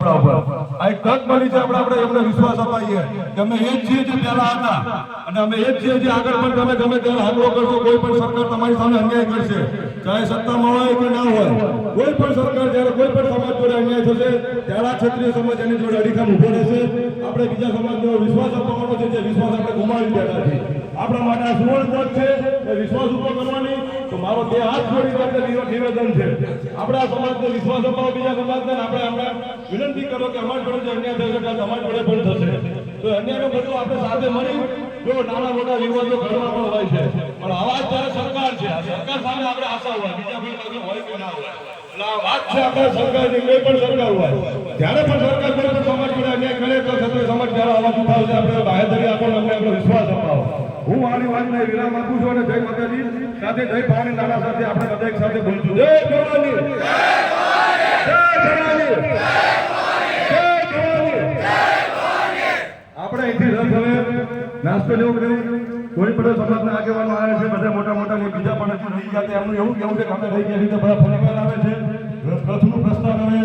આપણા ઉપર આ એક તક મળી છે આપણે એમને વિશ્વાસ અપાઈએ કે અમે એ જ છીએ જે પહેલા હતા અને અમે એ જ છીએ જે આગળ પણ તમે ગમે ત્યારે હુમલો કરશો કોઈ પણ સરકાર તમારી સામે અન્યાય કરશે ચાહે સત્તામાં હોય કે ના હોય કોઈ પણ સરકાર જ્યારે કોઈ પણ સમાજ જોડે અન્યાય થશે ત્યારે આ ક્ષત્રિય સમાજ એની જોડે અડીખમ ઊભો રહેશે આપણે બીજા સમાજનો વિશ્વાસ અપાવવાનો છે જે વિશ્વાસ આપણે ગુમાવી બેઠા છીએ આપણા માટે આ સુવર્ણ તક છે એ વિશ્વાસ ઉભો કરવાની તો મારો બે હાથ જોડીને આપણે નિવેદન છે આપણા સમાજને વિશ્વાસ અપાવો બીજા સમાજને આપણે વિનંતી કરો કે અમારી જોડે જે અન્યાય થશે કે તમારી જોડે પણ થશે તો અન્યાયનો બધું આપણે સાથે મળી જો નાના મોટા વિવાદો ઘરમાં પણ હોય છે પણ અવાજ જ્યારે સરકાર છે આ સરકાર સામે આપણે આશા હોય બીજા કોઈ બાજુ હોય કે ના હોય એટલે આ વાત છે આપણે સરકારની કોઈ પણ સરકાર હોય જ્યારે પણ સરકાર કોઈ પણ સમાજ જોડે અન્યાય કરે તો ક્ષત્રિય સમાજ ત્યારે અવાજ ઉઠાવશે આપણે બાહેધરી આપણને આપણો વિશ્વાસ અપાવો હું મારી વાતને વિરામ આપું છું અને જય માતાજી સાથે જય ભવાની નાના સાથે આપણે બધા એક સાથે બોલશું જય ભવાની જય ભવાની આપણે અહીંથી રસ હવે નાસ્તો લેવો કરી કોઈ પણ સમાજના આગેવાનો આવે છે બધા મોટા મોટા બીજા પણ હજુ રહી ગયા એમનું એવું કેવું છે કે અમે રહી ગયા રીતે બધા ફરીવાર આવે છે રથનું પ્રસ્થાન હવે